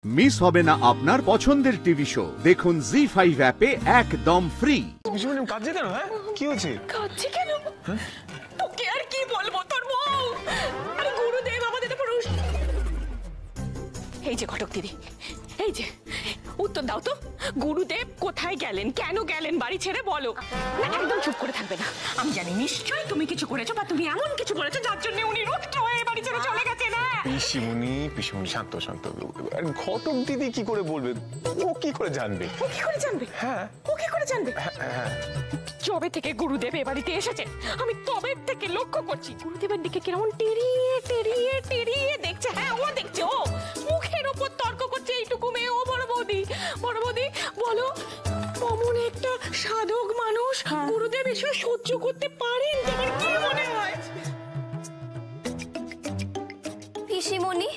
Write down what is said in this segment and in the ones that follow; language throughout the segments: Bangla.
মিস হবে না আপনার পছন্দের টিভি শো দেখুন জি5 অ্যাপে একদম ফ্রি। কাঁদছে কেন? হ্যাঁ কি হয়েছে? কাঁদছে কেন? তোকে আর কি বলবো তোর বউ? আরে গুরুদেব আমাদের উপর এই যে ঘটক দিদি, এই যে উত্তর দাও তো, গুরুদেব কোথায় গেলেন, কেন গেলেন বাড়ি ছেড়ে বলো। না একদম চুপ করে থাকবে না, আমি জানি নিশ্চয়ই তুমি কিছু করেছো বা তুমি এমন কিছু করেছো যার জন্য উনি রুষ্ট হয়ে বাড়ি ছেড়ে চলে গেছেন। পিসিমণি শান্ত শান্ত। ঘটক দিদি কি করে বলবে? ও কি করে জানবে? ও কি করে জানবে? হ্যাঁ ও কি করে জানবে? হ্যাঁ যবে থেকে গুরুদেব এ বাড়িতে এসেছে আমি তবে থেকে লক্ষ্য করছি গুরুদেবের দিকে কেমন টেরিয়ে টেরিয়ে টেরিয়ে দেখছে। হ্যাঁ ও দেখছে, ও মুখের ওপর তর্ক করছে এইটুকু মেয়ে। ও বড় বৌদি বলো, অমন একটা সাধক মানুষ গুরুদেব এসে সহ্য করতে পারেন? তোমার কি মনে হয়? পিসিমণি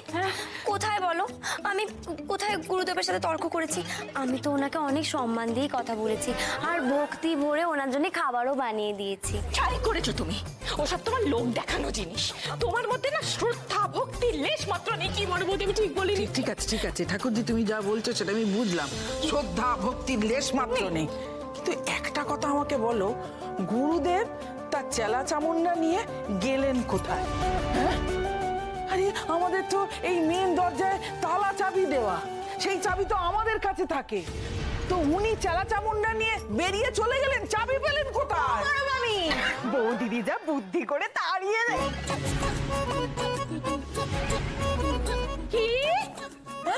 কোথায় বলো? আমি কোথায় গুরুদেবের সাথে তর্ক করেছি? আমি তো ওনাকে অনেক সম্মান দিয়ে কথা বলেছি আর ভক্তি ভরে ওনার জন্য খাবারও বানিয়ে দিয়েছি। চাই করেছো তুমি, ওসব তোমার লোক দেখানো জিনিস। তোমার মধ্যে না শ্রদ্ধা ভক্তির লেশ মাত্র নেই। কি বলবো আমি ঠিক বলিনি? ঠিক আছে ঠাকুরজি, তুমি যা বলছো সেটা আমি বুঝলাম। শ্রদ্ধা ভক্তির লেশ মাত্র নেই, কিন্তু একটা কথা আমাকে বলো, গুরুদেব তার চেলা চামুন্ডা নিয়ে গেলেন কোথায়? হ্যাঁ, আরে আমাদের তো এই মেন দরজায় তালা চাবি দেওয়া, সেই চাবি তো আমাদের কাছে থাকে। তো উনি চেলা চামুন্ডা নিয়ে বেরিয়ে চলে গেলেন, চাবি পেলেন কোথায়? বউ দিদি যা বুদ্ধি করে তাড়িয়ে দেয়।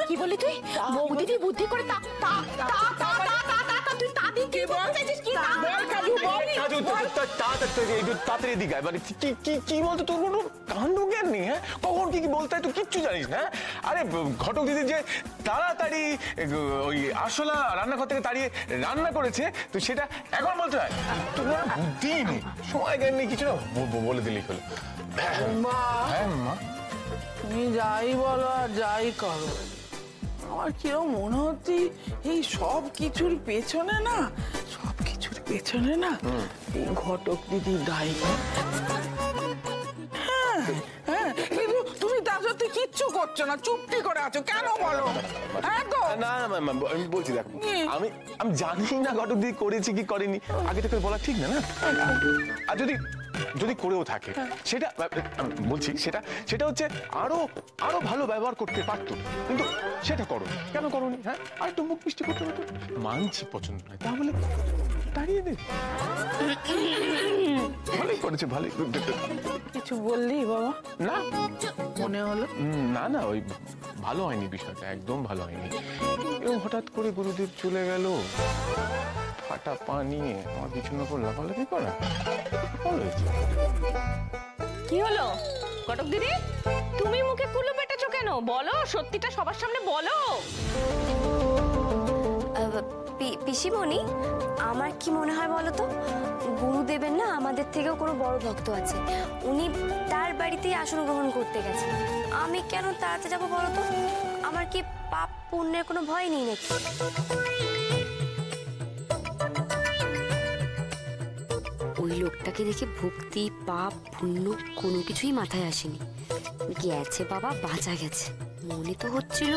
কি বলি তুই? বৌদিদি বুদ্ধি করে তুই তাদেরকে বলছিস কি? তাড়াতাড়ি দিকে মানে কি বলতো, তোর কোনো কাণ্ড জ্ঞান নেই। হ্যাঁ কখন কি বলতে হয় তুই কিচ্ছু জানিস না। আরে ঘটক দিদি যে তাড়াতাড়ি ওই আরশোলা রান্নাঘর থেকে তাড়িয়ে রান্না করেছে, তো সেটা এখন বলতে হয়? তোর বুদ্ধি নেই, সময় জ্ঞান নেই, কিছু না বলে দিলেই হলো। হ্যাঁ মা, তুমি যাই বলো আর যাই করো, আমার কিরম মনে হচ্ছে এই সব কিছুর পেছনে না এই ঘটক দিদির দায়ী। হ্যাঁ কিন্তু তুমি তার সাথে কিচ্ছু করছো না, চুপটি করে আছো কেন বলো? হ্যাঁ তো না আমি বলছি, দেখো আমি জানি না ঘটক দিদি করেছি কি করেনি, আগে থেকে বলা ঠিক না। আর যদি করেও থাকে সেটা বলছি, সেটা হচ্ছে আরো ভালো ব্যবহার করতে পারতো, কিন্তু সেটা করো কেন করোনি? হ্যাঁ আর একটু মুখ মিষ্টি করতে হতো। মানছি পছন্দ নয়, তাহলে দাঁড়িয়ে দে। ভালোই করেছে, ভালোই। কিছু বললি বাবা? না মনে হলো না ওই ভালো হয়নি, বিষয়টা একদম ভালো হয়নি। হঠাৎ করে গুরুদেব চলে গেল, ফাটা পা নিয়ে আমার পিছনে পর লাফালাফি করা। কি হলো ঘটক দিদি, তুমি মুখে কুলু পেটেছো কেন? বলো সত্যিটা সবার সামনে বলো। পিসিমণি, আমার কি মনে হয় বলো তো, গুরুদেবের না আমাদের থেকেও কোনো বড় ভক্ত আছে, উনি তার বাড়িতেই আসন গ্রহণ করতে গেছেন। আমি কেন তাড়াতে যাবো বলো তো? আমার কি পাপ পুণ্যের কোনো ভয় নেই নাকি? ওই লোকটাকে দেখে ভক্তি পাপ পুণ্য কোনো কিছুই মাথায় আসেনি। গেছে বাবা, বাঁচা গেছে। মনে তো হচ্ছিল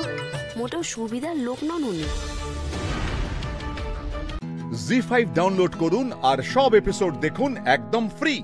মোটেও সুবিধার লোক নন উনি। জি5 ডাউনলোড করুন আর সব এপিসোড দেখুন একদম ফ্রি।